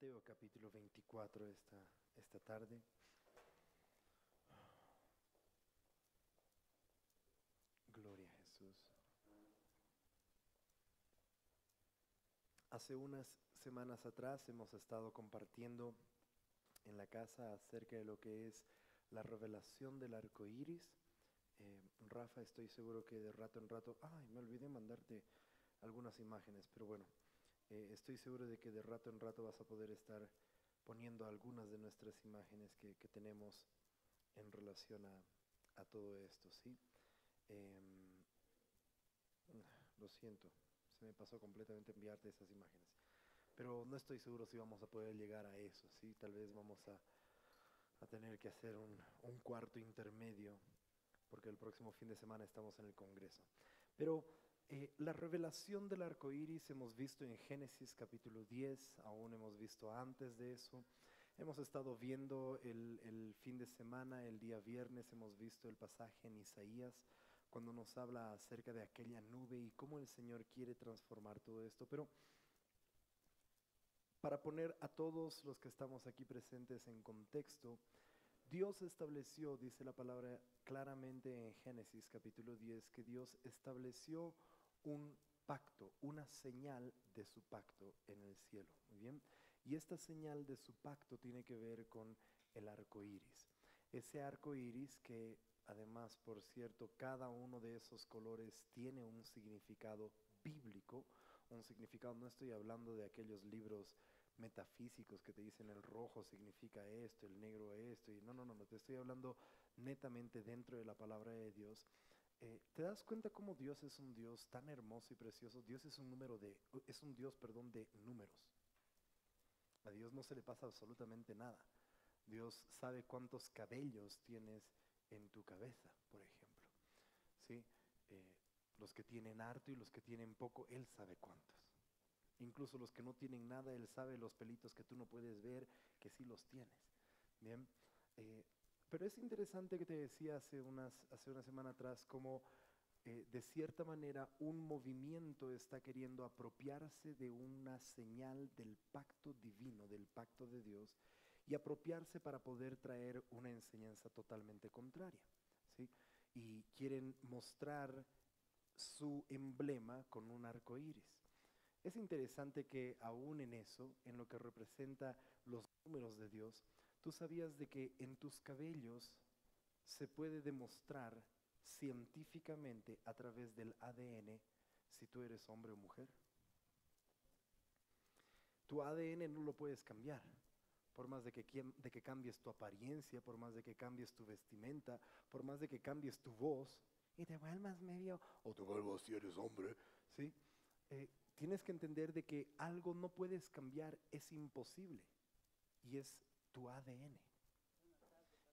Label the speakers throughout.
Speaker 1: Mateo capítulo 24 esta tarde. Gloria a Jesús. Hace unas semanas atrás hemos estado compartiendo en la casa acerca de lo que es la revelación del arco iris. Rafa, estoy seguro que de rato en rato, me olvidé mandarte algunas imágenes, pero bueno, estoy seguro de que de rato en rato vas a poder estar poniendo algunas de nuestras imágenes que tenemos en relación a todo esto, ¿sí? Em, lo siento, se me pasó completamente enviarte esas imágenes, pero no estoy seguro si vamos a poder llegar a eso, ¿sí? Tal vez vamos a tener que hacer un cuarto intermedio, porque el próximo fin de semana estamos en el Congreso. Pero la revelación del arco iris hemos visto en Génesis capítulo 10, aún hemos visto antes de eso. Hemos estado viendo el fin de semana, el día viernes, hemos visto el pasaje en Isaías, cuando nos habla acerca de aquella nube y cómo el Señor quiere transformar todo esto. Pero para poner a todos los que estamos aquí presentes en contexto, Dios estableció, dice la palabra claramente en Génesis capítulo 10, que Dios estableció un pacto, una señal de su pacto en el cielo. Muy bien. Y esta señal de su pacto tiene que ver con el arco iris. Ese arco iris que además, por cierto, cada uno de esos colores tiene un significado bíblico, un significado, no estoy hablando de aquellos libros metafísicos que te dicen el rojo significa esto, el negro esto, y no, te estoy hablando netamente dentro de la palabra de Dios. ¿Te das cuenta cómo Dios es un Dios tan hermoso y precioso? Dios es es un Dios, perdón, de números. A Dios no se le pasa absolutamente nada. Dios sabe cuántos cabellos tienes en tu cabeza, por ejemplo. ¿Sí? Los que tienen harto y los que tienen poco, Él sabe cuántos. Incluso los que no tienen nada, Él sabe los pelitos que tú no puedes ver, que sí los tienes. Bien, pero es interesante que te decía hace una semana atrás cómo de cierta manera un movimiento está queriendo apropiarse de una señal del pacto divino, del pacto de Dios, y apropiarse para poder traer una enseñanza totalmente contraria, ¿sí? Y quieren mostrar su emblema con un arco iris. Es interesante que aún en eso, en lo que representa los números de Dios, tú sabías de que en tus cabellos se puede demostrar científicamente a través del ADN si tú eres hombre o mujer. Tu ADN no lo puedes cambiar, por más de que cambies tu apariencia, por más de que cambies tu vestimenta, por más de que cambies tu voz y te vuelvas medio, o te vuelvas si eres hombre, ¿sí? Tienes que entender de que algo no puedes cambiar, es imposible, y es tu ADN.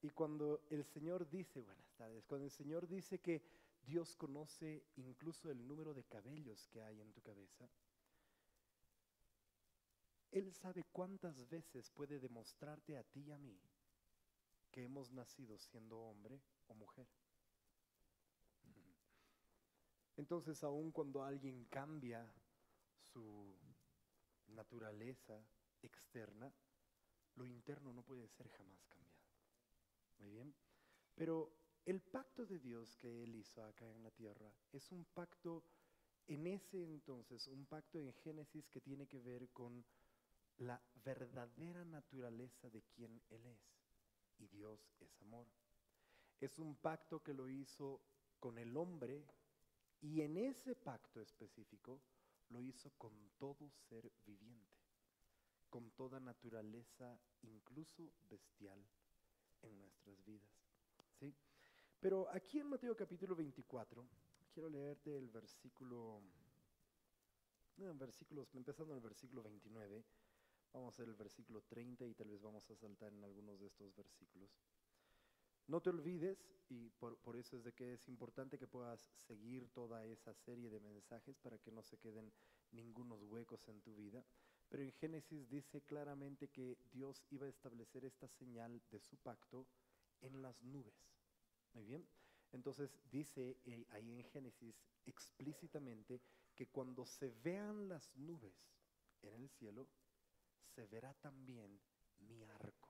Speaker 1: Y cuando el Señor dice, buenas tardes, cuando el Señor dice que Dios conoce incluso el número de cabellos que hay en tu cabeza, Él sabe cuántas veces puede demostrarte a ti y a mí que hemos nacido siendo hombre o mujer. Entonces, aun cuando alguien cambia su naturaleza externa, lo interno no puede ser jamás cambiado. Muy bien. Pero el pacto de Dios que Él hizo acá en la tierra es un pacto en ese entonces, un pacto en Génesis que tiene que ver con la verdadera naturaleza de quien Él es. Y Dios es amor. Es un pacto que lo hizo con el hombre y en ese pacto específico lo hizo con todo ser viviente, con toda naturaleza, incluso bestial, en nuestras vidas. ¿Sí? Pero aquí en Mateo capítulo 24, quiero leerte el versículo, versículos, empezando en el versículo 29, vamos a hacer el versículo 30 y tal vez vamos a saltar en algunos de estos versículos. No te olvides, y por eso es de que es importante que puedas seguir toda esa serie de mensajes para que no se queden ningunos huecos en tu vida. Pero en Génesis dice claramente que Dios iba a establecer esta señal de su pacto en las nubes. Muy bien. Entonces dice ahí en Génesis explícitamente que cuando se vean las nubes en el cielo, se verá también mi arco.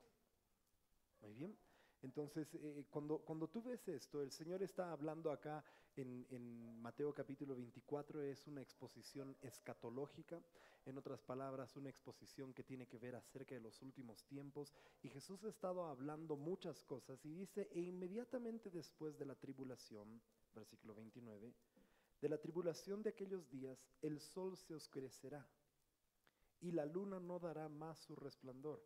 Speaker 1: Muy bien. Entonces, cuando tú ves esto, el Señor está hablando acá en Mateo capítulo 24, es una exposición escatológica, en otras palabras, una exposición que tiene que ver acerca de los últimos tiempos. Y Jesús ha estado hablando muchas cosas y dice, e inmediatamente después de la tribulación, versículo 29, de la tribulación de aquellos días, el sol se oscurecerá y la luna no dará más su resplandor.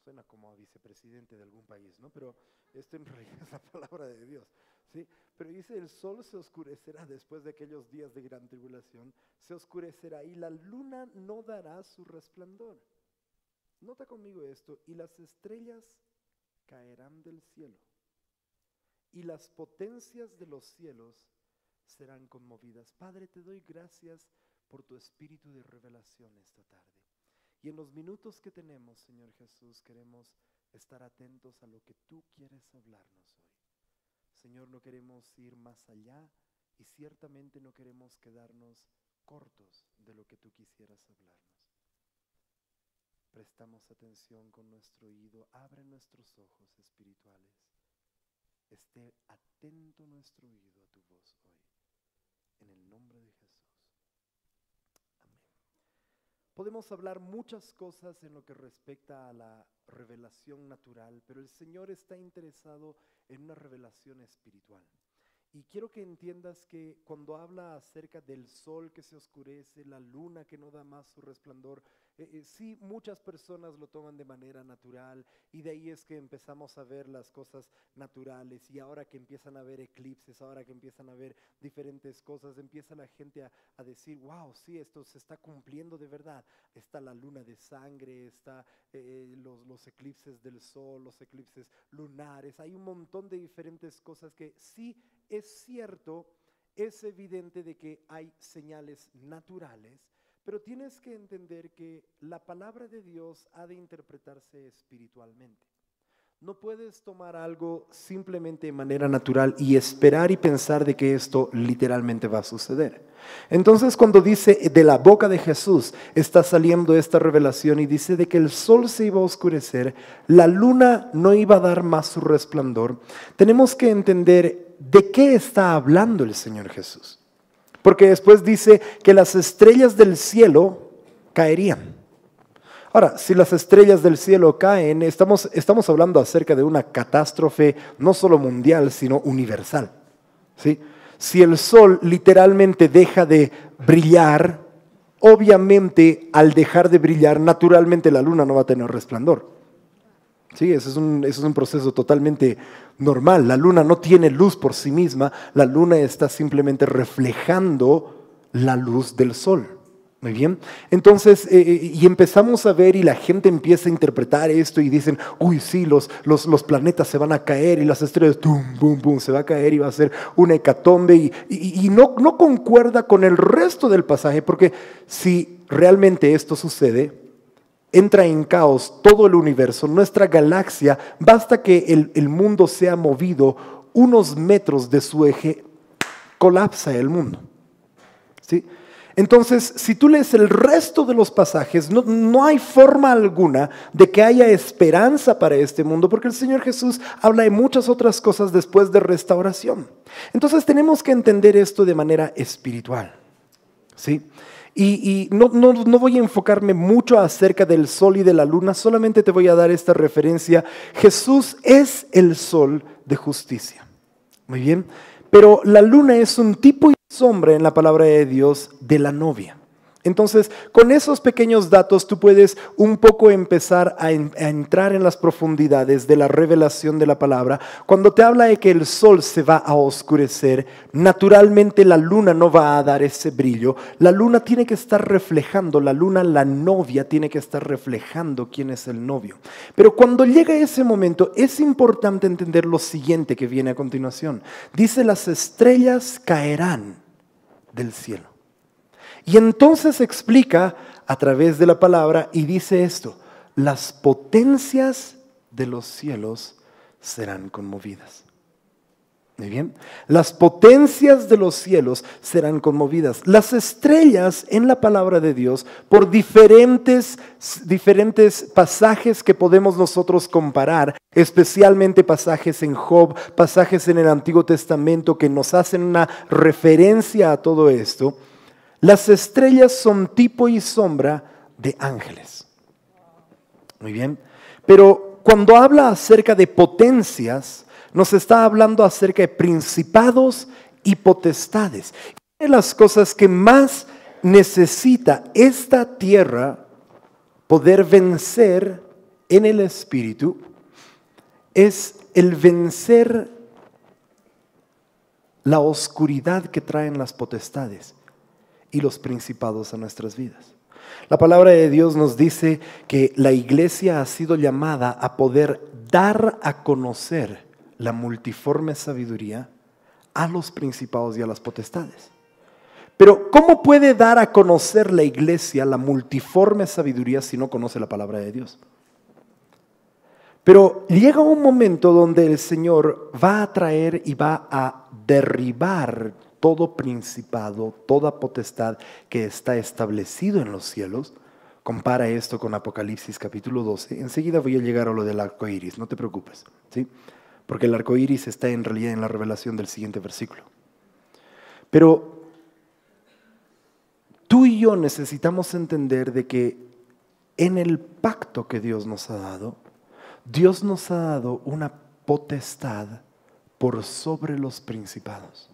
Speaker 1: Suena como a vicepresidente de algún país, ¿no? Pero esto en realidad es la palabra de Dios, ¿sí? Pero dice, el sol se oscurecerá después de aquellos días de gran tribulación, se oscurecerá y la luna no dará su resplandor. Nota conmigo esto, y las estrellas caerán del cielo, y las potencias de los cielos serán conmovidas. Padre, te doy gracias por tu espíritu de revelación esta tarde. Y en los minutos que tenemos, Señor Jesús, queremos estar atentos a lo que tú quieres hablarnos hoy. Señor, no queremos ir más allá y ciertamente no queremos quedarnos cortos de lo que tú quisieras hablarnos. Prestamos atención con nuestro oído, abre nuestros ojos espirituales. Esté atento nuestro oído a tu voz hoy. En el nombre de Jesús. Podemos hablar muchas cosas en lo que respecta a la revelación natural, pero el Señor está interesado en una revelación espiritual. Y quiero que entiendas que cuando habla acerca del sol que se oscurece, la luna que no da más su resplandor, sí, muchas personas lo toman de manera natural y de ahí es que empezamos a ver las cosas naturales y ahora que empiezan a ver eclipses, ahora que empiezan a ver diferentes cosas, empieza la gente a decir, wow, sí, esto se está cumpliendo de verdad. Está la luna de sangre, está los eclipses del sol, los eclipses lunares, hay un montón de diferentes cosas que sí es cierto, es evidente de que hay señales naturales, pero tienes que entender que la palabra de Dios ha de interpretarse espiritualmente. No puedes tomar algo simplemente de manera natural y esperar y pensar de que esto literalmente va a suceder. Entonces, cuando dice de la boca de Jesús está saliendo esta revelación y dice de que el sol se iba a oscurecer, la luna no iba a dar más su resplandor, tenemos que entender de qué está hablando el Señor Jesús. Porque después dice que las estrellas del cielo caerían. Ahora, si las estrellas del cielo caen, estamos hablando acerca de una catástrofe no solo mundial, sino universal, ¿sí? Si el sol literalmente deja de brillar, obviamente al dejar de brillar, naturalmente la luna no va a tener resplandor. Sí, eso es un proceso totalmente normal. La luna no tiene luz por sí misma, la luna está simplemente reflejando la luz del sol. Muy bien, entonces, y empezamos a ver y la gente empieza a interpretar esto y dicen, uy, sí, los planetas se van a caer y las estrellas, tum, bum, bum, se va a caer y va a ser una hecatombe y no concuerda con el resto del pasaje, porque si realmente esto sucede, entra en caos todo el universo, nuestra galaxia, basta que el mundo sea movido unos metros de su eje, colapsa el mundo, ¿sí? Entonces, si tú lees el resto de los pasajes, no hay forma alguna de que haya esperanza para este mundo, porque el Señor Jesús habla de muchas otras cosas después de restauración. Entonces tenemos que entender esto de manera espiritual, ¿sí? Y no voy a enfocarme mucho acerca del sol y de la luna, solamente te voy a dar esta referencia. Jesús es el sol de justicia. Muy bien. Pero la luna es un tipo y sombra en la palabra de Dios de la novia. Entonces, con esos pequeños datos tú puedes un poco empezar a entrar en las profundidades de la revelación de la palabra. Cuando te habla de que el sol se va a oscurecer, naturalmente la luna no va a dar ese brillo. La luna tiene que estar reflejando, la luna, la novia, tiene que estar reflejando quién es el novio. Pero cuando llega ese momento, es importante entender lo siguiente que viene a continuación. Dice, las estrellas caerán del cielo. Y entonces explica a través de la palabra y dice esto, las potencias de los cielos serán conmovidas. Muy bien. Las potencias de los cielos serán conmovidas. Las estrellas en la palabra de Dios, por diferentes pasajes que podemos nosotros comparar, especialmente pasajes en Job, pasajes en el Antiguo Testamento que nos hacen una referencia a todo esto. Las estrellas son tipo y sombra de ángeles. Muy bien. Pero cuando habla acerca de potencias, nos está hablando acerca de principados y potestades. Una de las cosas que más necesita esta tierra poder vencer en el espíritu es el vencer la oscuridad que traen las potestades y los principados a nuestras vidas. La palabra de Dios nos dice que la iglesia ha sido llamada a poder dar a conocer la multiforme sabiduría a los principados y a las potestades. Pero ¿cómo puede dar a conocer la iglesia la multiforme sabiduría si no conoce la palabra de Dios? Pero llega un momento donde el Señor va a traer y va a derribar todo principado, toda potestad que está establecido en los cielos. Compara esto con Apocalipsis capítulo 12. Enseguida voy a llegar a lo del arco iris, no te preocupes, ¿sí? Porque el arco iris está en realidad en la revelación del siguiente versículo. Pero tú y yo necesitamos entender de que en el pacto que Dios nos ha dado, Dios nos ha dado una potestad por sobre los principados.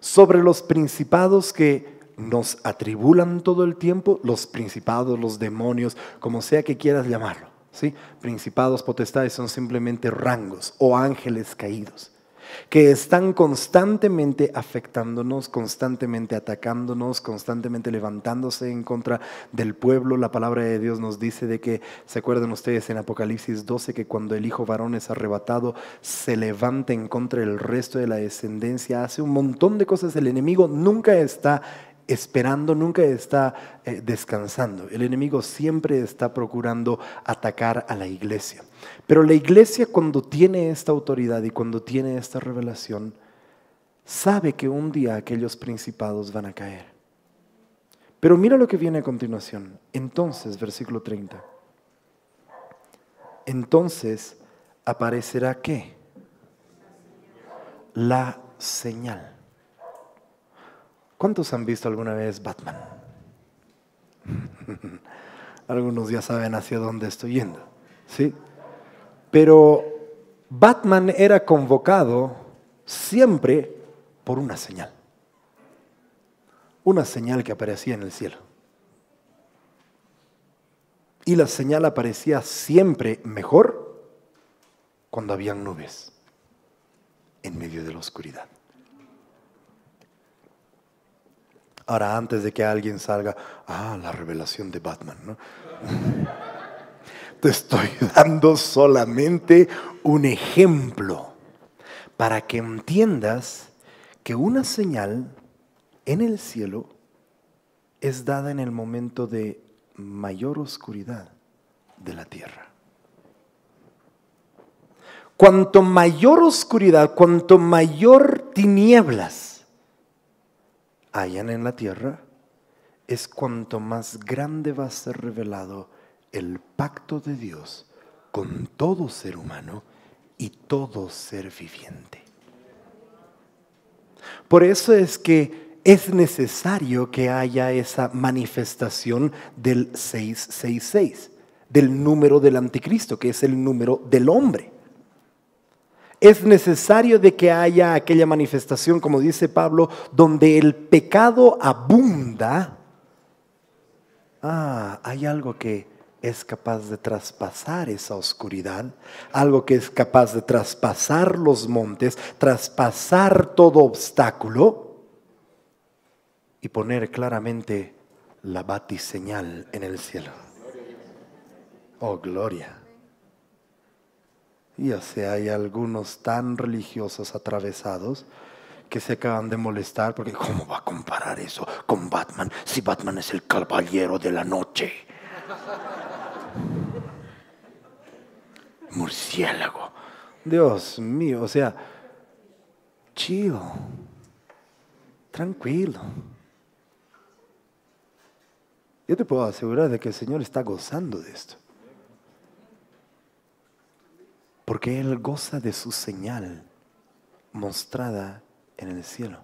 Speaker 1: Sobre los principados que nos atribulan todo el tiempo, los principados, los demonios, como sea que quieras llamarlo. ¿Sí? Principados, potestades son simplemente rangos o ángeles caídos que están constantemente afectándonos, constantemente atacándonos, constantemente levantándose en contra del pueblo. La palabra de Dios nos dice de que, ¿se acuerdan ustedes en Apocalipsis 12? Que cuando el hijo varón es arrebatado, se levanta en contra del resto de la descendencia, hace un montón de cosas. El enemigo nunca está esperando, nunca está descansando. El enemigo siempre está procurando atacar a la iglesia. Pero la iglesia, cuando tiene esta autoridad y cuando tiene esta revelación, sabe que un día aquellos principados van a caer. Pero mira lo que viene a continuación. Entonces, versículo 30. Entonces aparecerá ¿qué? La señal. ¿Cuántos han visto alguna vez Batman? Algunos ya saben hacia dónde estoy yendo, ¿sí? Pero Batman era convocado siempre por una señal que aparecía en el cielo. Y la señal aparecía siempre mejor cuando habían nubes en medio de la oscuridad. Ahora, antes de que alguien salga, la revelación de Batman, ¿no? Te estoy dando solamente un ejemplo para que entiendas que una señal en el cielo es dada en el momento de mayor oscuridad de la tierra. Cuanto mayor oscuridad, cuanto mayor tinieblas hayan en la tierra, es cuanto más grande va a ser revelado el pacto de Dios con todo ser humano y todo ser viviente. Por eso es que es necesario que haya esa manifestación del 666, del número del anticristo, que es el número del hombre. Es necesario de que haya aquella manifestación, como dice Pablo, donde el pecado abunda. Hay algo que es capaz de traspasar esa oscuridad, algo que es capaz de traspasar los montes, traspasar todo obstáculo y poner claramente la batiseñal en el cielo. Oh, gloria. Y hay algunos tan religiosos atravesados que se acaban de molestar porque ¿cómo va a comparar eso con Batman? Si Batman es el caballero de la noche. Murciélago. Dios mío, chill, tranquilo. Yo te puedo asegurar de que el Señor está gozando de esto. Porque Él goza de su señal mostrada en el cielo.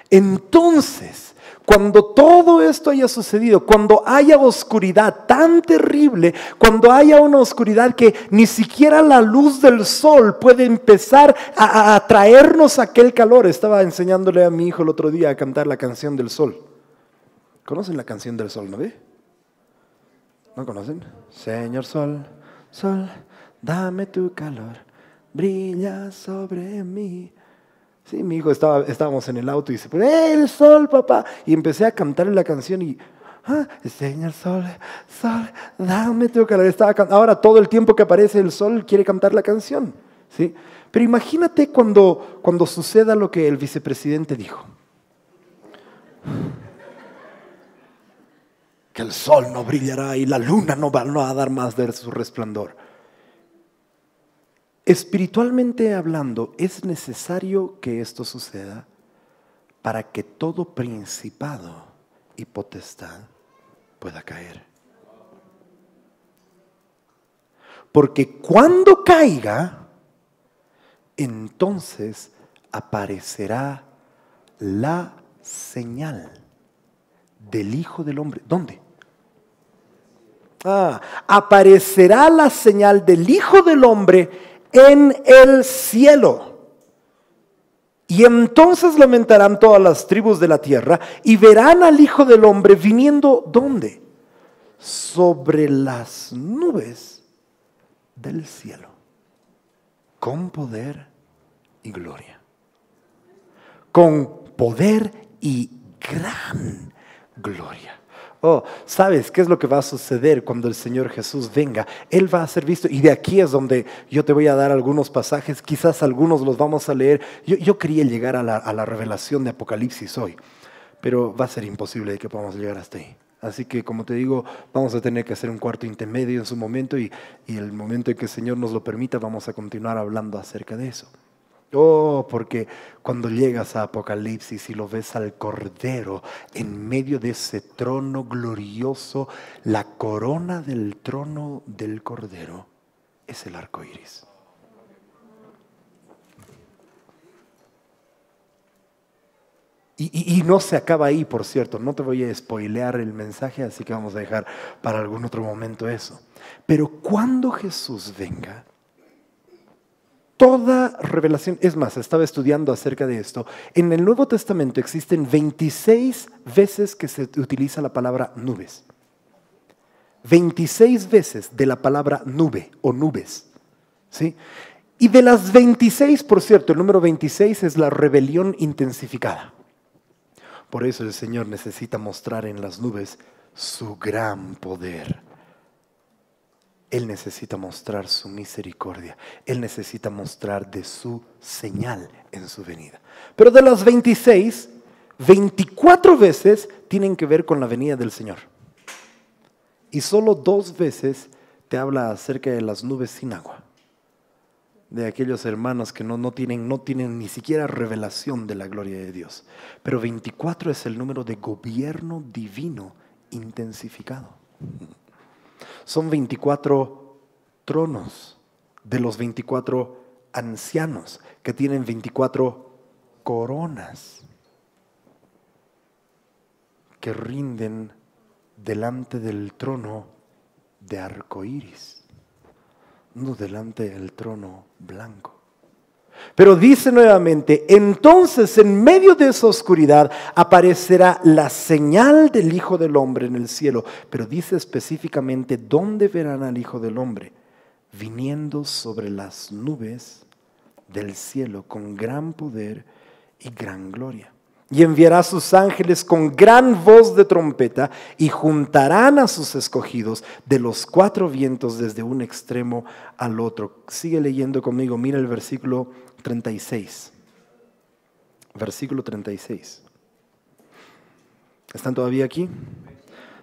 Speaker 1: Entonces, cuando todo esto haya sucedido, cuando haya oscuridad tan terrible, cuando haya una oscuridad que ni siquiera la luz del sol puede empezar a traernos aquel calor. Estaba enseñándole a mi hijo el otro día a cantar la canción del sol. ¿Conocen la canción del sol, no ve? ¿No conocen? Señor sol, sol, dame tu calor, brilla sobre mí. Sí, mi hijo estábamos en el auto y dice, el sol, papá. Y empecé a cantarle la canción y, Señor sol, sol, dame tu calor. Ahora todo el tiempo que aparece el sol quiere cantar la canción. ¿Sí? Pero imagínate cuando suceda lo que el vicepresidente dijo. Que el sol no brillará y la luna no va a dar más de su resplandor. Espiritualmente hablando, es necesario que esto suceda para que todo principado y potestad pueda caer. Porque cuando caiga, entonces aparecerá la señal del Hijo del Hombre. ¿Dónde? Aparecerá la señal del Hijo del Hombre en el cielo. Y entonces lamentarán todas las tribus de la tierra y verán al Hijo del Hombre viniendo, ¿dónde? Sobre las nubes del cielo, con poder y gloria. Con poder y gran gloria. ¿Sabes qué es lo que va a suceder cuando el Señor Jesús venga? Él va a ser visto, y de aquí es donde yo te voy a dar algunos pasajes, quizás algunos los vamos a leer. Yo quería llegar a la revelación de Apocalipsis hoy, pero va a ser imposible que podamos llegar hasta ahí. Así que, como te digo, vamos a tener que hacer un cuarto intermedio en su momento y el momento en que el Señor nos lo permita, vamos a continuar hablando acerca de eso. Porque cuando llegas a Apocalipsis y lo ves al Cordero en medio de ese trono glorioso, la corona del trono del Cordero es el arco iris. Y no se acaba ahí, por cierto. No te voy a spoilear el mensaje, así que vamos a dejar para algún otro momento eso. Pero cuando Jesús venga, toda revelación, es más, estaba estudiando acerca de esto. En el Nuevo Testamento existen 26 veces que se utiliza la palabra nubes. 26 veces de la palabra nube o nubes. ¿Sí? Y de las 26, por cierto, el número 26 es la rebelión intensificada. Por eso el Señor necesita mostrar en las nubes su gran poder. Él necesita mostrar su misericordia. Él necesita mostrar de su señal en su venida. Pero de las 26, 24 veces tienen que ver con la venida del Señor. Y solo 2 veces te habla acerca de las nubes sin agua. De aquellos hermanos que no tienen ni siquiera revelación de la gloria de Dios. Pero 24 es el número de gobierno divino intensificado. Son 24 tronos de los 24 ancianos que tienen 24 coronas que rinden delante del trono de arco iris, no delante del trono blanco. Pero dice nuevamente, entonces en medio de esa oscuridad aparecerá la señal del Hijo del Hombre en el cielo. Pero dice específicamente dónde verán al Hijo del Hombre, viniendo sobre las nubes del cielo con gran poder y gran gloria. Y enviará a sus ángeles con gran voz de trompeta y juntarán a sus escogidos de los 4 vientos desde un extremo al otro. Sigue leyendo conmigo, mira el versículo 36. Versículo 36. ¿Están todavía aquí?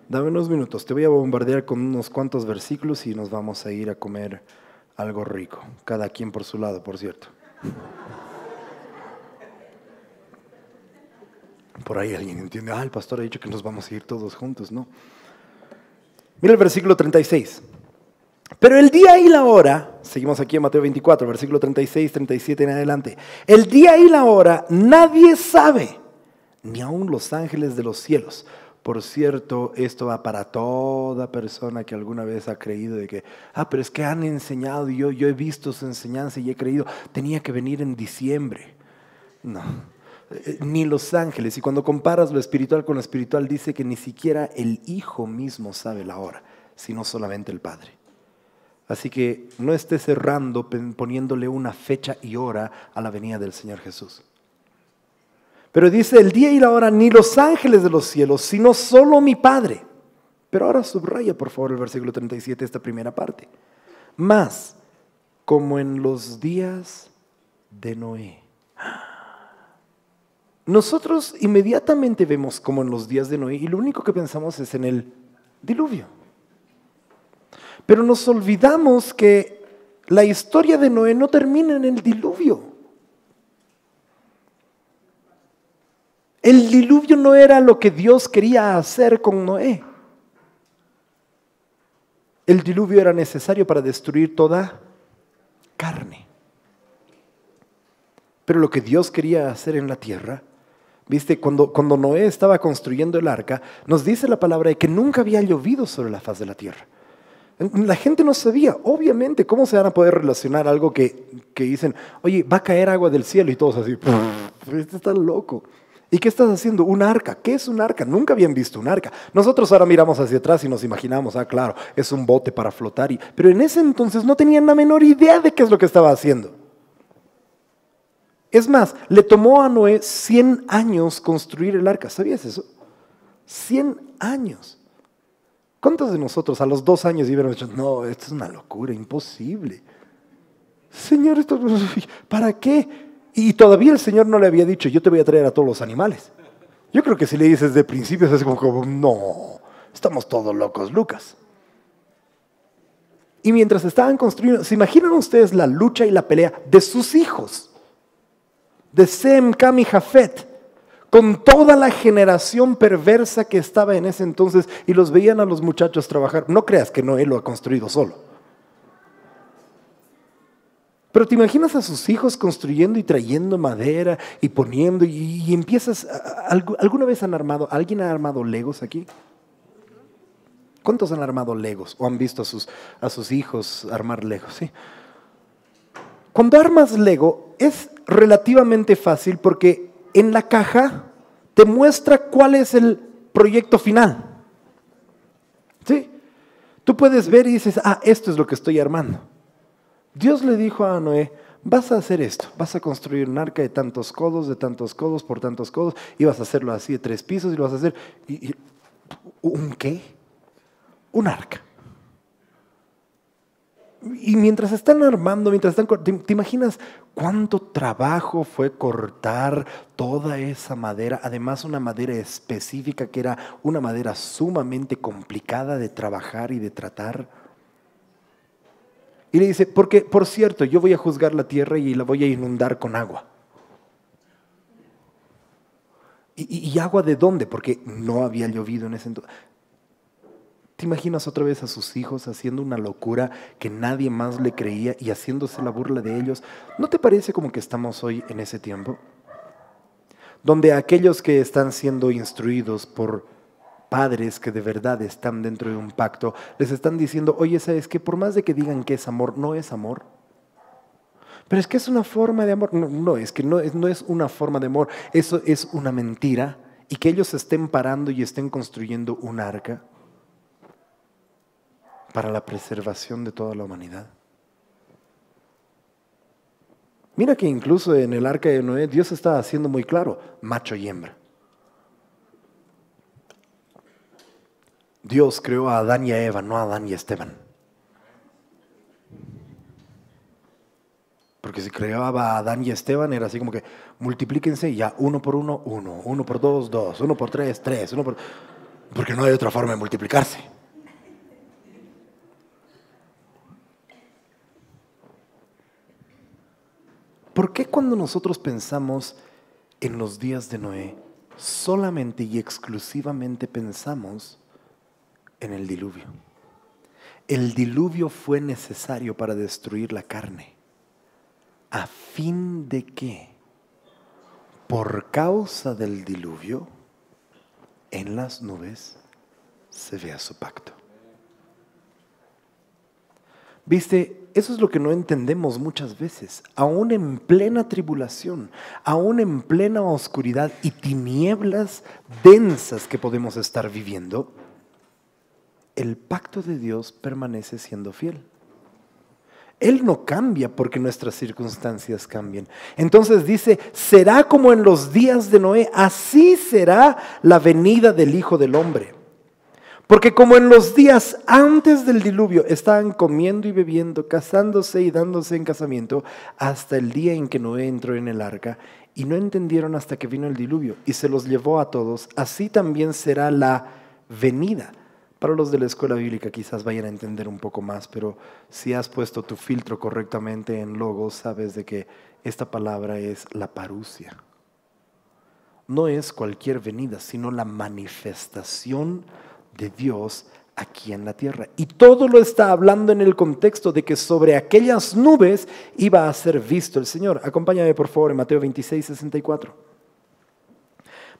Speaker 1: Dame unos minutos, te voy a bombardear con unos cuantos versículos y nos vamos a ir a comer algo rico. Cada quien por su lado, por cierto. por ahí alguien entiende, el pastor ha dicho que nos vamos a ir todos juntos, ¿no? Mira el versículo 36. Pero el día y la hora, seguimos aquí en Mateo 24, versículo 36, 37 en adelante. El día y la hora nadie sabe, ni aun los ángeles de los cielos. Por cierto, esto va para toda persona que alguna vez ha creído de que, pero es que han enseñado, y yo he visto su enseñanza y he creído, tenía que venir en diciembre. No, ni los ángeles. Y cuando comparas lo espiritual con lo espiritual, dice que ni siquiera el Hijo mismo sabe la hora, sino solamente el Padre. Así que no estés cerrando poniéndole una fecha y hora a la venida del Señor Jesús. Pero dice el día y la hora ni los ángeles de los cielos, sino solo mi Padre. Pero ahora subraya por favor el versículo 37, esta primera parte. Más como en los días de Noé. Nosotros inmediatamente vemos como en los días de Noé y lo único que pensamos es en el diluvio. Pero nos olvidamos que la historia de Noé no termina en el diluvio. El diluvio no era lo que Dios quería hacer con Noé. El diluvio era necesario para destruir toda carne. Pero lo que Dios quería hacer en la tierra, viste, cuando Noé estaba construyendo el arca, nos dice la palabra de que nunca había llovido sobre la faz de la tierra. La gente no sabía, obviamente, ¿cómo se van a poder relacionar algo que dicen, oye, va a caer agua del cielo y todos así, este está loco. ¿Y qué estás haciendo? Un arca. ¿Qué es un arca? Nunca habían visto un arca. Nosotros ahora miramos hacia atrás y nos imaginamos, claro, es un bote para flotar. Pero en ese entonces no tenían la menor idea de qué es lo que estaba haciendo. Es más, le tomó a Noé 100 años construir el arca. ¿Sabías eso? 100 años. ¿Cuántos de nosotros a los 2 años hubieran dicho, no, esto es una locura, imposible? Señor, esto, ¿para qué? Y todavía el Señor no le había dicho, yo te voy a traer a todos los animales. Yo creo que si le dices de principios es como, no, estamos todos locos, Lucas. Y mientras estaban construyendo, ¿se imaginan ustedes la lucha y la pelea de sus hijos? De Sem, Cam y Jafet, con toda la generación perversa que estaba en ese entonces y los veían a los muchachos trabajar. No creas que Noé lo ha construido solo. Pero te imaginas a sus hijos construyendo y trayendo madera y poniendo y empiezas, ¿alguna vez alguien ha armado Legos aquí? ¿Cuántos han armado Legos o han visto a sus hijos armar Legos? ¿Sí? Cuando armas Lego es relativamente fácil porque en la caja te muestra cuál es el proyecto final. ¿Sí? Tú puedes ver y dices, esto es lo que estoy armando. Dios le dijo a Noé, vas a hacer esto, vas a construir un arca de tantos codos, por tantos codos, y vas a hacerlo así de 3 pisos, y lo vas a hacer, ¿un qué? Un arca. Y mientras están armando, ¿te imaginas cuánto trabajo fue cortar toda esa madera? Además una madera específica que era una madera sumamente complicada de trabajar y de tratar. Y le dice, porque por cierto, yo voy a juzgar la tierra y la voy a inundar con agua. ¿Y agua de dónde? Porque no había llovido en ese entonces. ¿Te imaginas otra vez a sus hijos haciendo una locura que nadie más le creía y haciéndose la burla de ellos? ¿No te parece como que estamos hoy en ese tiempo? Donde aquellos que están siendo instruidos por padres que de verdad están dentro de un pacto, les están diciendo, oye, ¿sabes qué? Por más de que digan que es amor, no es amor. Pero es que es una forma de amor. No, es que no es una forma de amor. Eso es una mentira. Y que ellos estén parando y estén construyendo un arca para la preservación de toda la humanidad. Mira que incluso en el arca de Noé Dios estaba haciendo muy claro, macho y hembra. Dios creó a Adán y a Eva, no a Adán y a Esteban. Porque si creaba a Adán y a Esteban era así como que multiplíquense y ya 1 por 1, 1, 1 por 2, 2, 1 por 3, 3, porque no hay otra forma de multiplicarse. ¿Por qué cuando nosotros pensamos en los días de Noé, solamente y exclusivamente pensamos en el diluvio. El diluvio fue necesario para destruir la carne. ¿A fin de que por causa del diluvio en las nubes se vea su pacto? ¿Viste? Eso es lo que no entendemos muchas veces. Aún en plena tribulación, aún en plena oscuridad y tinieblas densas que podemos estar viviendo, el pacto de Dios permanece siendo fiel. Él no cambia porque nuestras circunstancias cambien. Entonces dice, será como en los días de Noé, así será la venida del Hijo del Hombre. Porque como en los días antes del diluvio estaban comiendo y bebiendo, casándose y dándose en casamiento, hasta el día en que Noé entró en el arca, y no entendieron hasta que vino el diluvio y se los llevó a todos, así también será la venida. Para los de la escuela bíblica quizás vayan a entender un poco más, pero si has puesto tu filtro correctamente en Logos, sabes de que esta palabra es la parusia. No es cualquier venida, sino la manifestación de Dios aquí en la tierra. Y todo lo está hablando en el contexto de que sobre aquellas nubes iba a ser visto el Señor. Acompáñame por favor en Mateo 26, 64.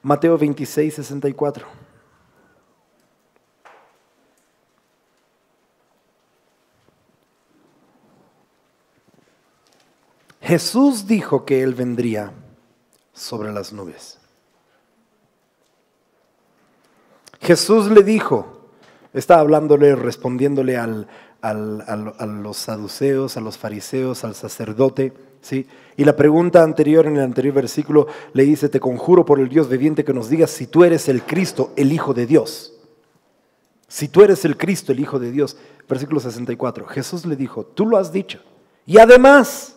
Speaker 1: Mateo 26, 64. Jesús dijo que Él vendría sobre las nubes. Jesús le dijo, estaba hablándole, respondiéndole a los saduceos, a los fariseos, al sacerdote, ¿sí? Y la pregunta anterior, en el anterior versículo, le dice, te conjuro por el Dios viviente que nos digas si tú eres el Cristo, el Hijo de Dios. Si tú eres el Cristo, el Hijo de Dios. Versículo 64, Jesús le dijo, tú lo has dicho. Y además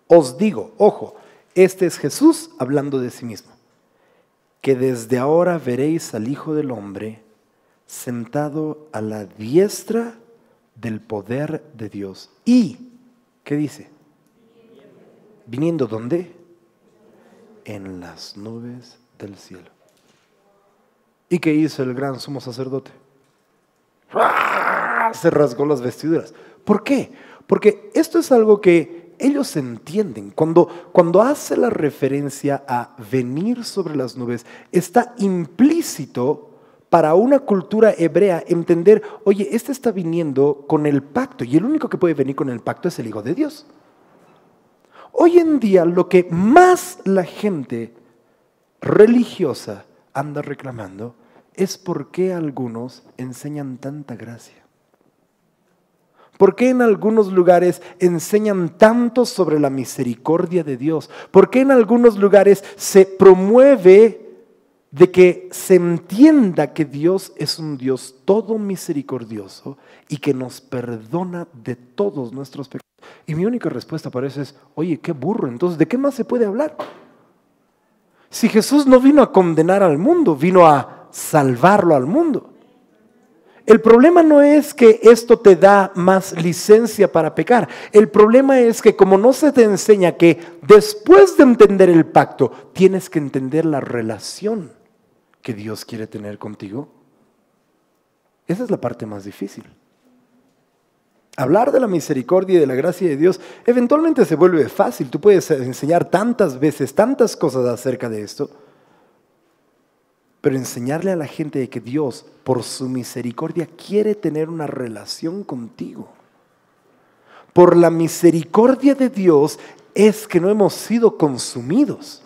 Speaker 1: os digo, ojo, este es Jesús hablando de sí mismo, que desde ahora veréis al Hijo del Hombre sentado a la diestra del poder de Dios. Y, ¿qué dice? ¿Viniendo dónde? En las nubes del cielo. ¿Y qué hizo el gran sumo sacerdote? Se rasgó las vestiduras. ¿Por qué? Porque esto es algo que ellos entienden. Cuando hace la referencia a venir sobre las nubes, está implícito para una cultura hebrea entender, oye, este está viniendo con el pacto y el único que puede venir con el pacto es el Hijo de Dios. Hoy en día lo que más la gente religiosa anda reclamando es por qué algunos enseñan tanta gracia. ¿Por qué en algunos lugares enseñan tanto sobre la misericordia de Dios? ¿Por qué en algunos lugares se promueve de que se entienda que Dios es un Dios todo misericordioso y que nos perdona de todos nuestros pecados? Y mi única respuesta para eso es, oye, qué burro, entonces, ¿de qué más se puede hablar? Si Jesús no vino a condenar al mundo, vino a salvarlo al mundo. El problema no es que esto te da más licencia para pecar. El problema es que como no se te enseña que después de entender el pacto, tienes que entender la relación que Dios quiere tener contigo. Esa es la parte más difícil. Hablar de la misericordia y de la gracia de Dios eventualmente se vuelve fácil. Tú puedes enseñar tantas veces, tantas cosas acerca de esto. Pero enseñarle a la gente de que Dios, por su misericordia, quiere tener una relación contigo. Por la misericordia de Dios es que no hemos sido consumidos.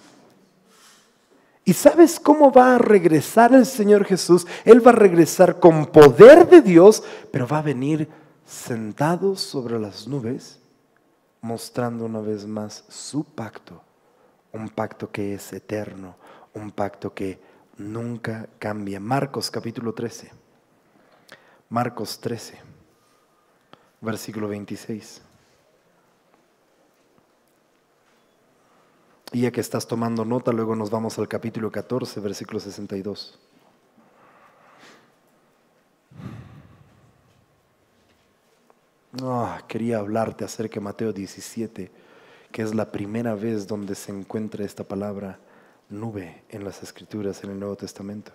Speaker 1: ¿Y sabes cómo va a regresar el Señor Jesús? Él va a regresar con poder de Dios, pero va a venir sentado sobre las nubes, mostrando una vez más su pacto. Un pacto que es eterno, un pacto que nunca cambia. Marcos capítulo 13. Marcos 13, versículo 26. Y ya que estás tomando nota, luego nos vamos al capítulo 14, versículo 62. Quería hablarte acerca de Mateo 17, que es la primera vez donde se encuentra esta palabra nube en las Escrituras, en el Nuevo Testamento.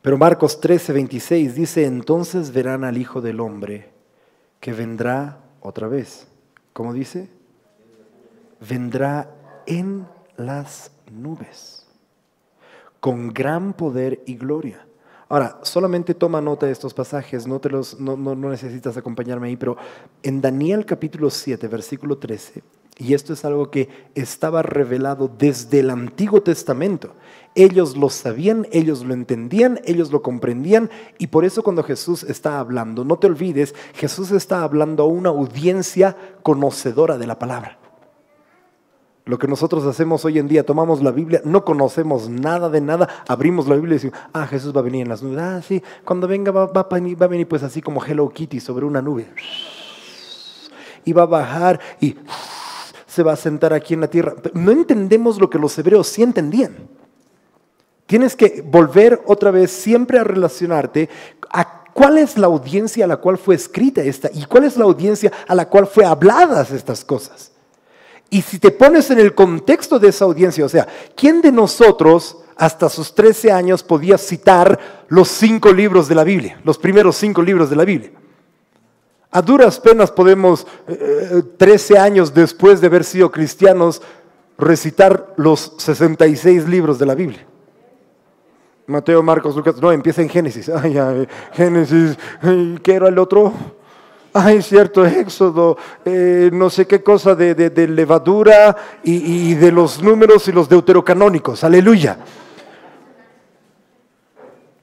Speaker 1: Pero Marcos 13:26 dice, entonces verán al Hijo del Hombre que vendrá otra vez. ¿Cómo dice? Vendrá en las nubes, con gran poder y gloria. Ahora, solamente toma nota de estos pasajes, no necesitas acompañarme ahí, pero en Daniel capítulo 7, versículo 13, y esto es algo que estaba revelado desde el Antiguo Testamento. Ellos lo sabían, ellos lo entendían, ellos lo comprendían, y por eso cuando Jesús está hablando, no te olvides, Jesús está hablando a una audiencia conocedora de la palabra. Lo que nosotros hacemos hoy en día, tomamos la Biblia, no conocemos nada de nada, abrimos la Biblia y decimos, Jesús va a venir en las nubes. Sí, cuando venga va a venir pues así como Hello Kitty sobre una nube. Y va a bajar y se va a sentar aquí en la tierra. No entendemos lo que los hebreos sí entendían. Tienes que volver otra vez siempre a relacionarte a cuál es la audiencia a la cual fue escrita esta y cuál es la audiencia a la cual fue habladas estas cosas. Y si te pones en el contexto de esa audiencia, o sea, ¿quién de nosotros hasta sus 13 años podía citar los 5 libros de la Biblia, los primeros 5 libros de la Biblia? A duras penas podemos, 13 años después de haber sido cristianos, recitar los 66 libros de la Biblia. Mateo, Marcos, Lucas, no, empieza en Génesis. Génesis, ¿qué era el otro? Cierto, Éxodo, no sé qué cosa de levadura y de los números y los deuterocanónicos, aleluya.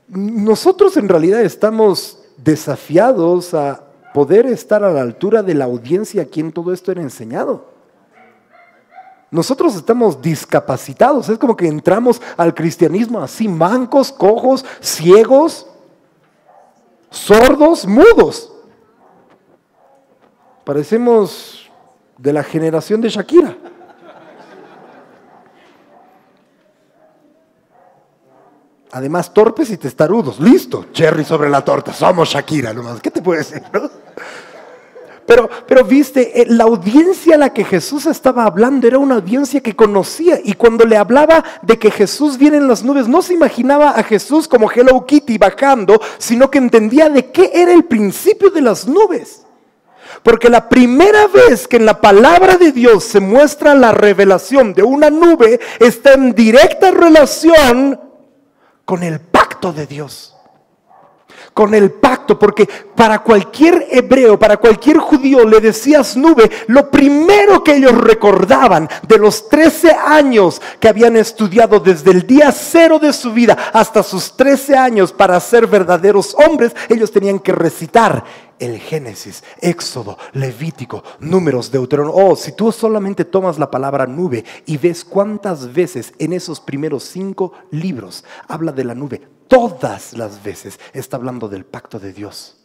Speaker 1: Nosotros en realidad estamos desafiados a poder estar a la altura de la audiencia a quien todo esto era enseñado. Nosotros estamos discapacitados, es como que entramos al cristianismo así, mancos, cojos, ciegos, sordos, mudos. Parecemos de la generación de Shakira. Además, torpes y testarudos. Listo, cherry sobre la torta. Somos Shakira nomás. ¿Qué te puedo decir, no? Pero viste, la audiencia a la que Jesús estaba hablando era una audiencia que conocía. Y cuando le hablaba de que Jesús viene en las nubes, no se imaginaba a Jesús como Hello Kitty bajando, sino que entendía de qué era el principio de las nubes. Porque la primera vez que en la palabra de Dios se muestra la revelación de una nube, está en directa relación con el pacto de Dios. Con el pacto, porque para cualquier hebreo, para cualquier judío le decías nube, lo primero que ellos recordaban de los 13 años que habían estudiado desde el día 0 de su vida hasta sus 13 años para ser verdaderos hombres, ellos tenían que recitar el Génesis, Éxodo, Levítico, Números, Deuteronomio. Si tú solamente tomas la palabra nube y ves cuántas veces en esos primeros 5 libros habla de la nube, todas las veces está hablando del pacto de Dios.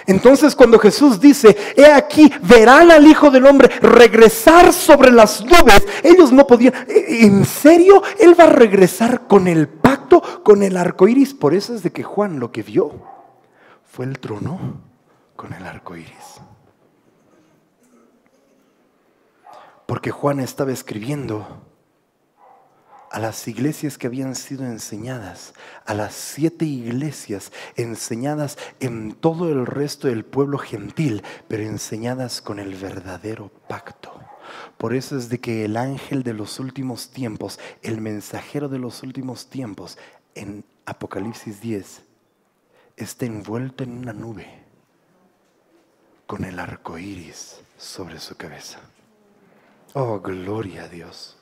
Speaker 1: Entonces cuando Jesús dice, he aquí, verán al Hijo del Hombre regresar sobre las nubes, ellos no podían, ¿en serio? Él va a regresar con el pacto, con el arco iris. Por eso es de que Juan lo que vio fue el trono con el arco iris. Porque Juan estaba escribiendo a las iglesias que habían sido enseñadas, a las 7 iglesias enseñadas en todo el resto del pueblo gentil, pero enseñadas con el verdadero pacto. Por eso es de que el ángel de los últimos tiempos, el mensajero de los últimos tiempos, en Apocalipsis 10, está envuelto en una nube con el arco iris sobre su cabeza. Oh, gloria a Dios.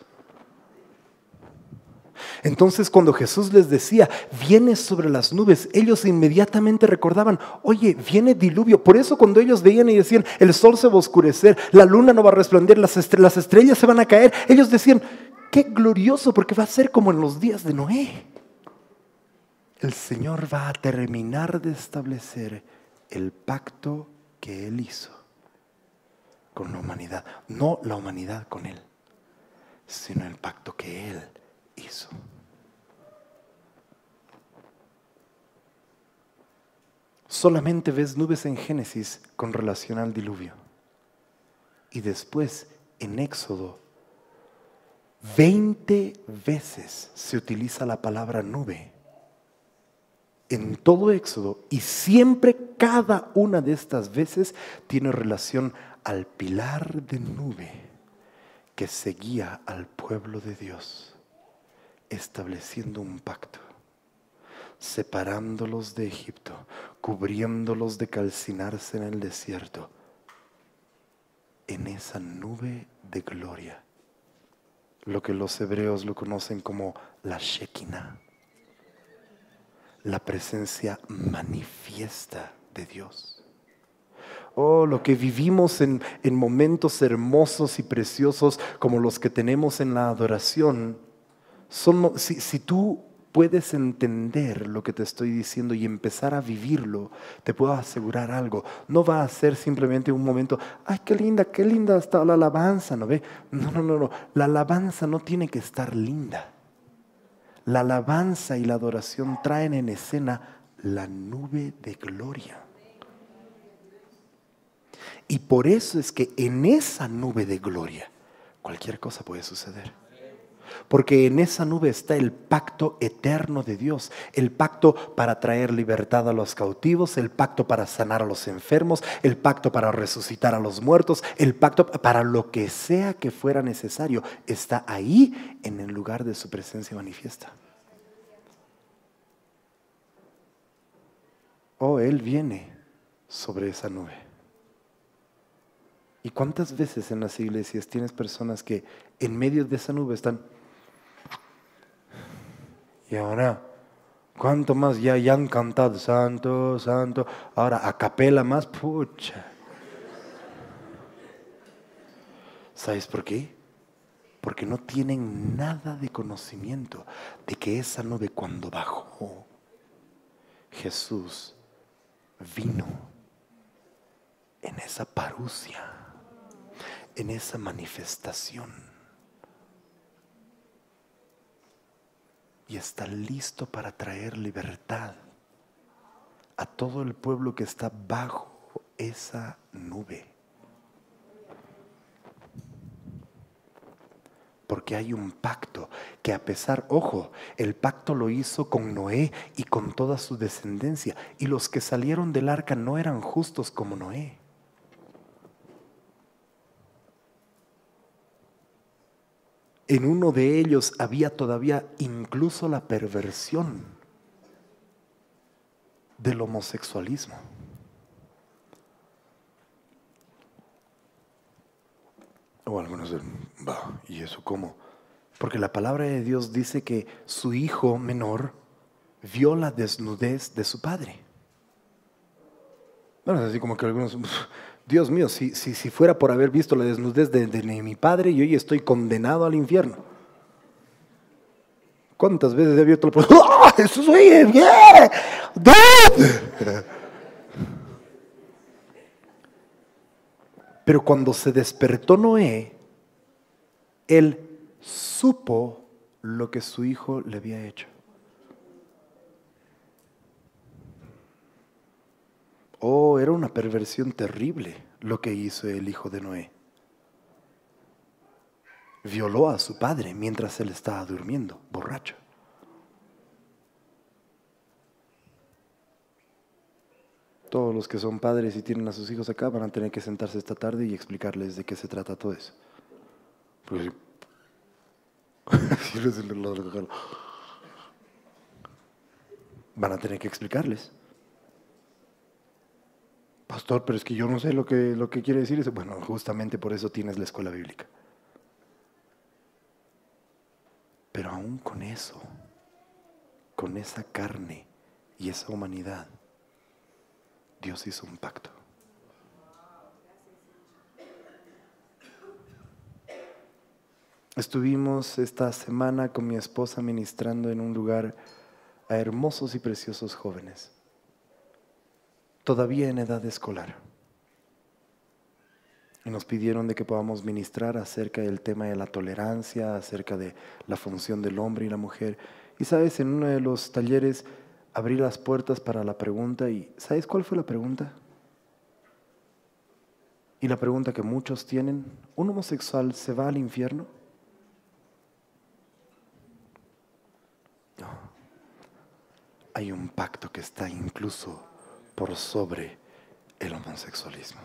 Speaker 1: Entonces cuando Jesús les decía, viene sobre las nubes, ellos inmediatamente recordaban, oye, viene diluvio. Por eso cuando ellos veían y decían, el sol se va a oscurecer, la luna no va a resplandecer, las estrellas se van a caer, ellos decían, qué glorioso, porque va a ser como en los días de Noé. El Señor va a terminar de establecer el pacto que Él hizo con la humanidad. No la humanidad con Él, sino el pacto que Él hizo. Solamente ves nubes en Génesis con relación al diluvio. Y después, en Éxodo, 20 veces se utiliza la palabra nube. En todo Éxodo, y siempre cada una de estas veces tiene relación al pilar de nube que seguía al pueblo de Dios, estableciendo un pacto, separándolos de Egipto, cubriéndolos de calcinarse en el desierto, en esa nube de gloria, lo que los hebreos lo conocen como la Shekinah, la presencia manifiesta de Dios. Oh, lo que vivimos en momentos hermosos y preciosos como los que tenemos en la adoración, si tú puedes entender lo que te estoy diciendo y empezar a vivirlo, te puedo asegurar algo. No va a ser simplemente un momento, ay, qué linda está la alabanza, ¿no ve? No. La alabanza no tiene que estar linda. La alabanza y la adoración traen en escena la nube de gloria. Y por eso es que en esa nube de gloria cualquier cosa puede suceder. Porque en esa nube está el pacto eterno de Dios, el pacto para traer libertad a los cautivos, el pacto para sanar a los enfermos, el pacto para resucitar a los muertos, el pacto para lo que sea que fuera necesario, está ahí en el lugar de su presencia manifiesta. Oh, Él viene sobre esa nube. ¿Y cuántas veces en las iglesias tienes personas que en medio de esa nube están? Y ahora, ¿cuánto más ya han cantado? Santo, santo. Ahora, a capela más, pucha. ¿Sabes por qué? Porque no tienen nada de conocimiento de que esa nube cuando bajó, Jesús vino en esa parusia, en esa manifestación, y está listo para traer libertad a todo el pueblo que está bajo esa nube. Porque hay un pacto que, a pesar, ojo, el pacto lo hizo con Noé y con toda su descendencia, y los que salieron del arca no eran justos como Noé. En uno de ellos había todavía incluso la perversión del homosexualismo. O algunos dicen, ¿y eso cómo? Porque la palabra de Dios dice que su hijo menor vio la desnudez de su padre. Bueno, es así como que algunos, Dios mío, si fuera por haber visto la desnudez de mi padre, yo ya estoy condenado al infierno. ¿Cuántas veces he abierto la puerta? ¡Oh, Jesús, oye, bien! Pero cuando se despertó Noé, él supo lo que su hijo le había hecho. Oh, era una perversión terrible lo que hizo el hijo de Noé. Violó a su padre mientras él estaba durmiendo, borracho. Todos los que son padres y tienen a sus hijos acá van a tener que sentarse esta tarde y explicarles de qué se trata todo eso. Pues, van a tener que explicarles. Pastor, pero es que yo no sé lo que quiere decir eso. Bueno, justamente por eso tienes la escuela bíblica. Pero aún con eso, con esa carne y esa humanidad, Dios hizo un pacto. Estuvimos esta semana con mi esposa ministrando en un lugar a hermosos y preciosos jóvenes, todavía en edad escolar. Y nos pidieron de que podamos ministrar acerca del tema de la tolerancia, acerca de la función del hombre y la mujer. Y sabes, en uno de los talleres abrí las puertas para la pregunta y ¿sabes cuál fue la pregunta? Y la pregunta que muchos tienen, ¿un homosexual se va al infierno? No. Hay un pacto que está incluso por sobre el homosexualismo.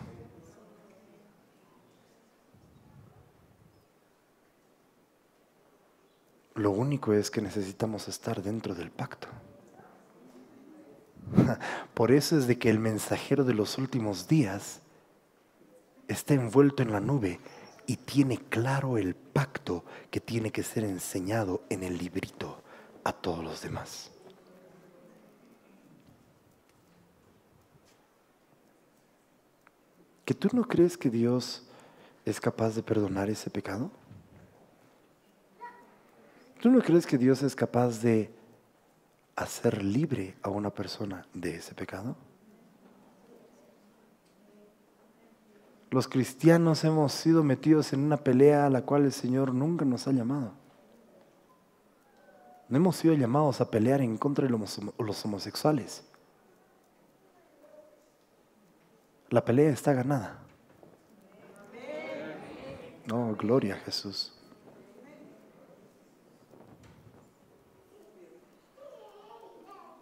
Speaker 1: Lo único es que necesitamos estar dentro del pacto. Por eso es de que el mensajero de los últimos días está envuelto en la nube y tiene claro el pacto que tiene que ser enseñado en el librito a todos los demás. ¿Que tú no crees que Dios es capaz de perdonar ese pecado? ¿Tú no crees que Dios es capaz de hacer libre a una persona de ese pecado? Los cristianos hemos sido metidos en una pelea a la cual el Señor nunca nos ha llamado. No hemos sido llamados a pelear en contra de los homosexuales. La pelea está ganada. Oh, gloria a Jesús.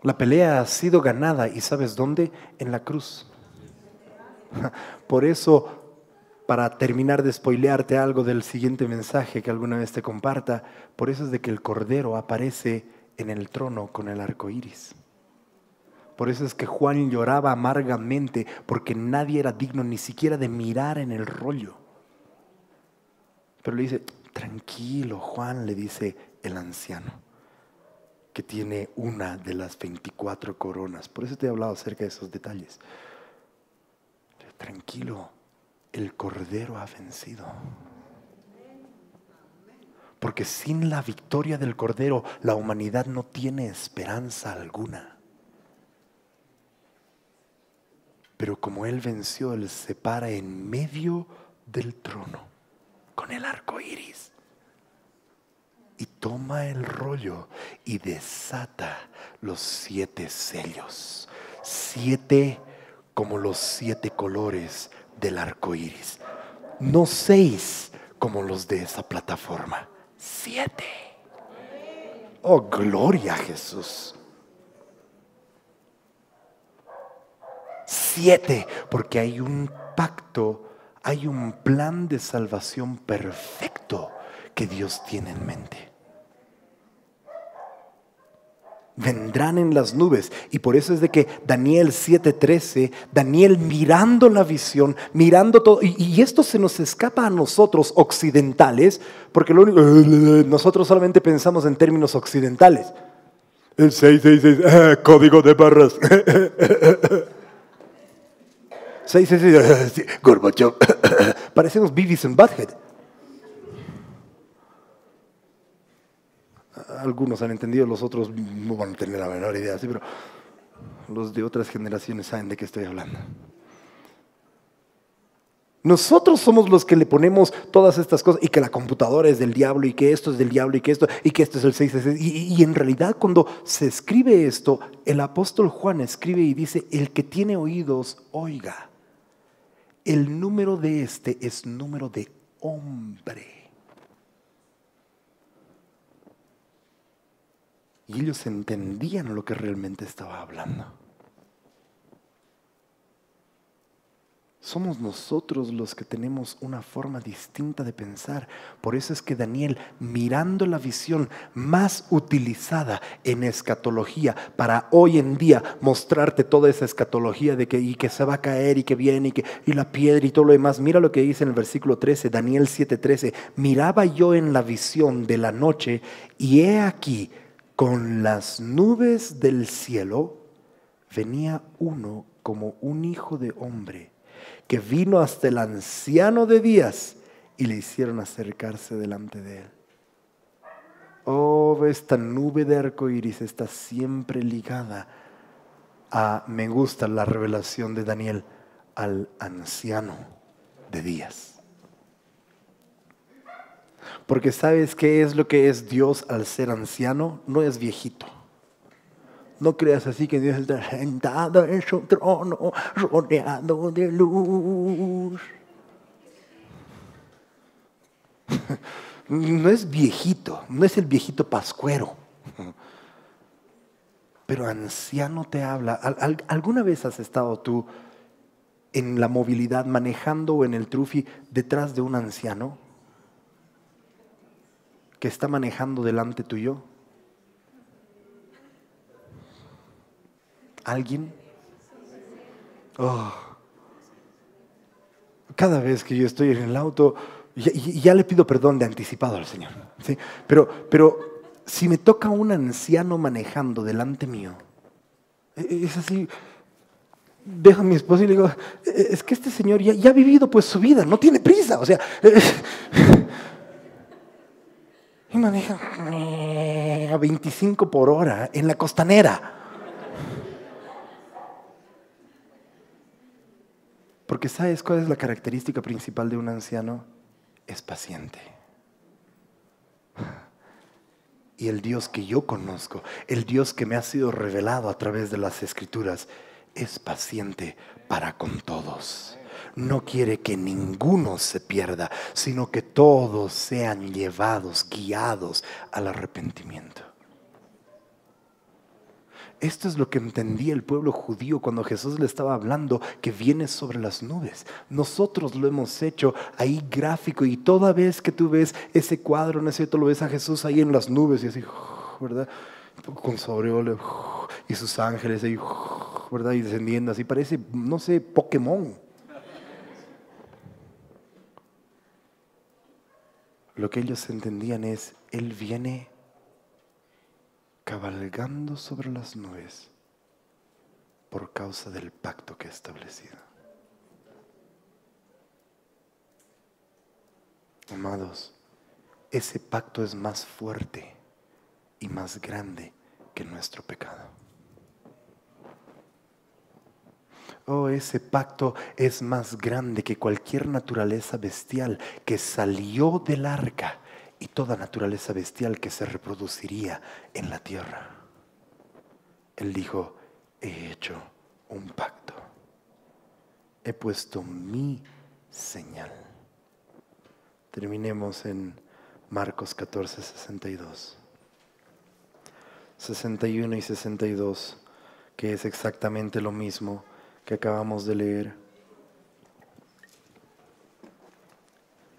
Speaker 1: La pelea ha sido ganada, ¿y sabes dónde? En la cruz. Por eso, para terminar de spoilearte algo del siguiente mensaje que alguna vez te comparta, por eso es de que el Cordero aparece en el trono con el arco iris. Por eso es que Juan lloraba amargamente, porque nadie era digno ni siquiera de mirar en el rollo. Pero le dice, tranquilo, Juan, le dice el anciano, que tiene una de las 24 coronas. Por eso te he hablado acerca de esos detalles. Tranquilo, el Cordero ha vencido. Porque sin la victoria del Cordero, la humanidad no tiene esperanza alguna. Pero como Él venció, Él se para en medio del trono con el arco iris. Y toma el rollo y desata los 7 sellos. 7 como los 7 colores del arco iris. No 6 como los de esa plataforma. 7. Oh, gloria a Jesús. 7, porque hay un pacto, hay un plan de salvación perfecto que Dios tiene en mente. Vendrán en las nubes, y por eso es de que Daniel 7:13, Daniel mirando la visión, mirando todo, y esto se nos escapa a nosotros occidentales, porque nosotros solamente pensamos en términos occidentales. El 666, código de barras. 666, Gorbachev. Parecemos Beavis and Butthead. Algunos han entendido, los otros no van a tener la menor idea, sí, pero los de otras generaciones saben de qué estoy hablando. Nosotros somos los que le ponemos todas estas cosas, y que la computadora es del diablo, y que esto es del diablo, y que esto es el 666. Y en realidad, cuando se escribe esto, el apóstol Juan escribe y dice: el que tiene oídos, oiga. El número de este es número de hombre. Y ellos entendían lo que realmente estaba hablando. Somos nosotros los que tenemos una forma distinta de pensar. Por eso es que Daniel, mirando la visión más utilizada en escatología para hoy en día mostrarte toda esa escatología de que se va a caer y que viene y la piedra y todo lo demás. Mira lo que dice en el versículo 13, Daniel 7:13. Miraba yo en la visión de la noche, y he aquí, con las nubes del cielo venía uno como un hijo de hombre, que vino hasta el anciano de días y le hicieron acercarse delante de él. Oh, esta nube de arco iris está siempre ligada a, me gusta la revelación de Daniel, al anciano de días. Porque ¿sabes qué es lo que es Dios al ser anciano? No es viejito. No creas así que Dios está sentado en su trono, rodeado de luz. No es viejito, no es el viejito pascuero. Pero anciano te habla. ¿Alguna vez has estado tú en la movilidad manejando o en el trufi detrás de un anciano que está manejando delante tuyo? ¿Alguien? Oh. Cada vez que yo estoy en el auto, ya le pido perdón de anticipado al Señor, ¿sí? Pero si me toca un anciano manejando delante mío, es así. Dejo a mi esposa y le digo, es que este señor ya ha vivido pues su vida, no tiene prisa, o sea, y maneja a 25 por hora en la costanera. Porque ¿sabes cuál es la característica principal de un anciano? Es paciente. Y el Dios que yo conozco, el Dios que me ha sido revelado a través de las Escrituras, es paciente para con todos. No quiere que ninguno se pierda, sino que todos sean llevados, guiados al arrepentimiento. Esto es lo que entendía el pueblo judío cuando Jesús le estaba hablando que viene sobre las nubes. Nosotros lo hemos hecho ahí gráfico y toda vez que tú ves ese cuadro, ¿no es cierto? Lo ves a Jesús ahí en las nubes y así, ¿verdad? Con su aureola y sus ángeles ahí, ¿verdad? Y descendiendo así, parece, no sé, Pokémon. Lo que ellos entendían es, Él viene cabalgando sobre las nubes por causa del pacto que ha establecido. Amados, ese pacto es más fuerte y más grande que nuestro pecado. Oh, ese pacto es más grande que cualquier naturaleza bestial que salió del arca y toda naturaleza bestial que se reproduciría en la tierra. Él dijo, he hecho un pacto. He puesto mi señal. Terminemos en Marcos 14, 62. 61 y 62, que es exactamente lo mismo que acabamos de leer.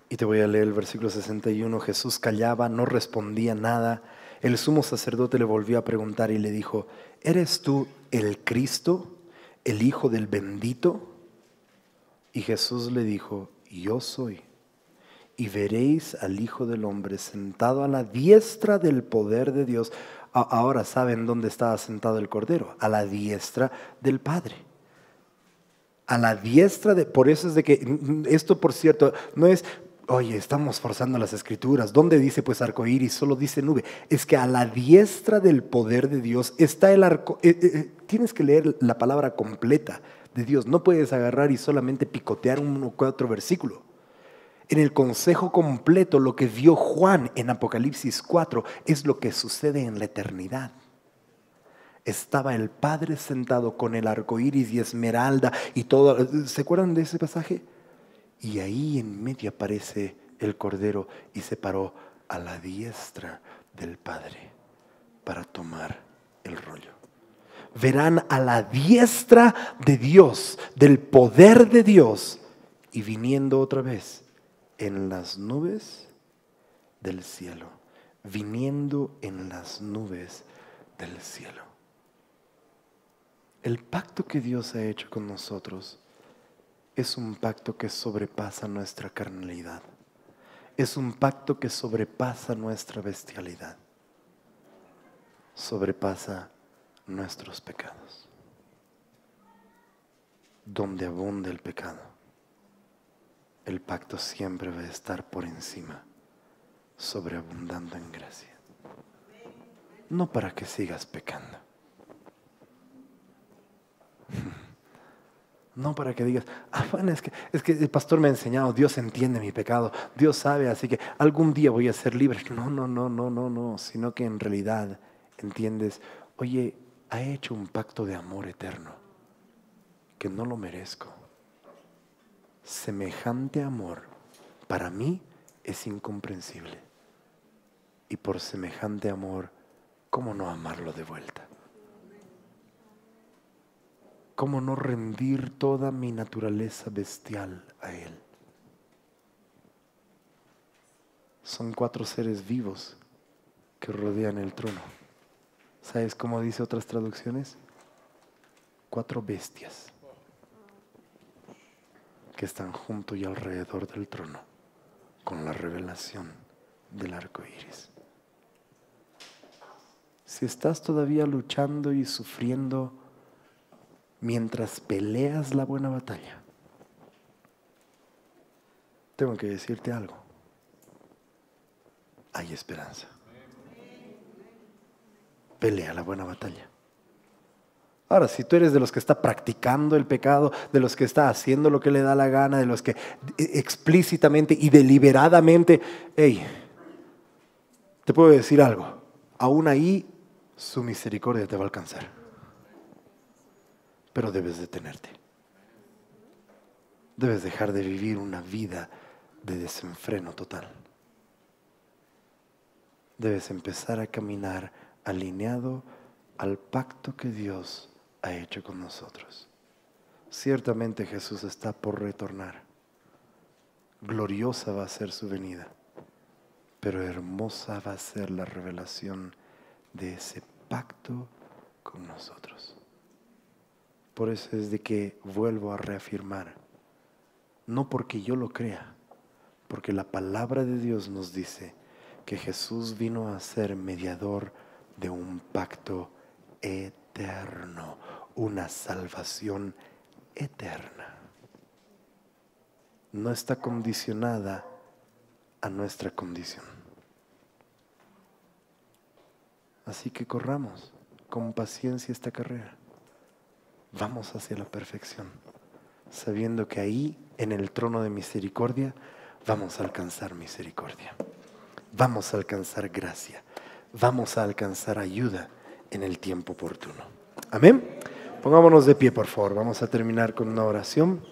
Speaker 1: Y te voy a leer el versículo 61. Jesús callaba, no respondía nada. El sumo sacerdote le volvió a preguntar y le dijo, ¿eres tú el Cristo, el Hijo del bendito? Y Jesús le dijo, yo soy. Y veréis al Hijo del Hombre sentado a la diestra del poder de Dios. Ahora saben dónde estaba sentado el Cordero, a la diestra del Padre. A la diestra de, por eso es de que, esto por cierto, no es, oye, estamos forzando las Escrituras. ¿Dónde dice pues arcoíris? Solo dice nube. Es que a la diestra del poder de Dios está el arco. Tienes que leer la palabra completa de Dios. No puedes agarrar y solamente picotear un o cuatro versículos. En el consejo completo, lo que vio Juan en Apocalipsis 4 es lo que sucede en la eternidad. Estaba el Padre sentado con el arco iris y esmeralda y todo. ¿Se acuerdan de ese pasaje? Y ahí en medio aparece el Cordero y se paró a la diestra del Padre para tomar el rollo. Verán a la diestra de Dios, del poder de Dios, y viniendo otra vez en las nubes del cielo, viniendo en las nubes del cielo. El pacto que Dios ha hecho con nosotros es un pacto que sobrepasa nuestra carnalidad. Es un pacto que sobrepasa nuestra bestialidad. Sobrepasa nuestros pecados. Donde abunda el pecado, el pacto siempre va a estar por encima, sobreabundando en gracia. No para que sigas pecando. No para que digas, bueno, es que el pastor me ha enseñado, Dios entiende mi pecado, Dios sabe, así que algún día voy a ser libre. No, sino que en realidad entiendes, oye, ha hecho un pacto de amor eterno, que no lo merezco. Semejante amor para mí es incomprensible. Y por semejante amor, ¿cómo no amarlo de vuelta? ¿Cómo no rendir toda mi naturaleza bestial a Él? Son 4 seres vivos que rodean el trono. ¿Sabes cómo dice otras traducciones? 4 bestias que están junto y alrededor del trono con la revelación del arco iris. Si estás todavía luchando y sufriendo mientras peleas la buena batalla, tengo que decirte algo. Hay esperanza. Pelea la buena batalla. Ahora, si tú eres de los que está practicando el pecado, de los que está haciendo lo que le da la gana, de los que explícitamente y deliberadamente, hey, te puedo decir algo, aún ahí su misericordia te va a alcanzar. Pero debes detenerte. Debes dejar de vivir una vida de desenfreno total. Debes empezar a caminar alineado al pacto que Dios ha hecho con nosotros. Ciertamente Jesús está por retornar. Gloriosa va a ser su venida, pero hermosa va a ser la revelación de ese pacto con nosotros. Por eso es de que vuelvo a reafirmar, no porque yo lo crea, porque la palabra de Dios nos dice que Jesús vino a ser mediador de un pacto eterno, una salvación eterna. No está condicionada a nuestra condición. Así que corramos con paciencia esta carrera. Vamos hacia la perfección, sabiendo que ahí, en el trono de misericordia, vamos a alcanzar misericordia. Vamos a alcanzar gracia. Vamos a alcanzar ayuda en el tiempo oportuno. Amén. Pongámonos de pie, por favor. Vamos a terminar con una oración.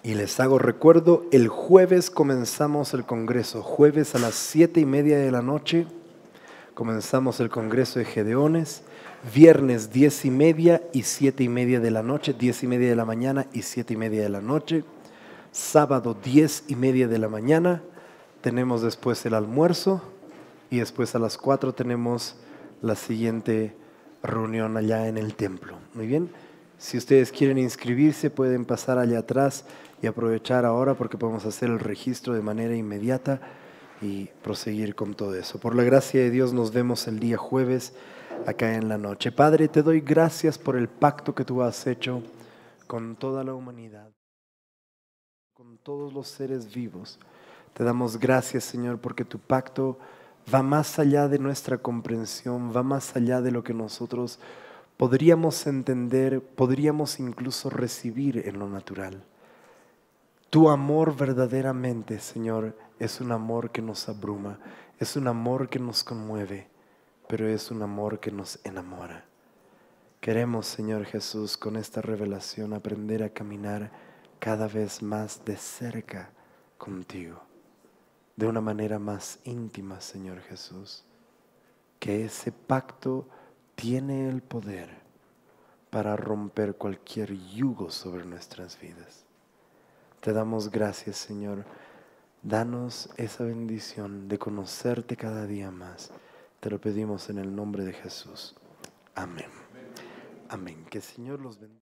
Speaker 1: Y les hago recuerdo, el jueves comenzamos el congreso. Jueves a las 7:30 de la noche comenzamos el congreso de Gedeones. Viernes 10:30 y 7:30 de la noche. 10:30 de la mañana y 7:30 de la noche. Sábado 10:30 de la mañana. Tenemos después el almuerzo. Y después a las 4 tenemos la siguiente reunión allá en el templo. Muy bien. Si ustedes quieren inscribirse, pueden pasar allá atrás y aprovechar ahora porque podemos hacer el registro de manera inmediata y proseguir con todo eso. Por la gracia de Dios nos vemos el día jueves acá en la noche. Padre, te doy gracias por el pacto que tú has hecho con toda la humanidad, con todos los seres vivos. Te damos gracias, Señor, porque tu pacto va más allá de nuestra comprensión, va más allá de lo que nosotros podríamos entender, podríamos incluso recibir en lo natural. Tu amor verdaderamente, Señor, es un amor que nos abruma, es un amor que nos conmueve, pero es un amor que nos enamora. Queremos, Señor Jesús, con esta revelación aprender a caminar cada vez más de cerca contigo, de una manera más íntima, Señor Jesús. Que ese pacto tiene el poder para romper cualquier yugo sobre nuestras vidas. Te damos gracias, Señor. Danos esa bendición de conocerte cada día más. Te lo pedimos en el nombre de Jesús. Amén. Amén. Que el Señor los bendiga.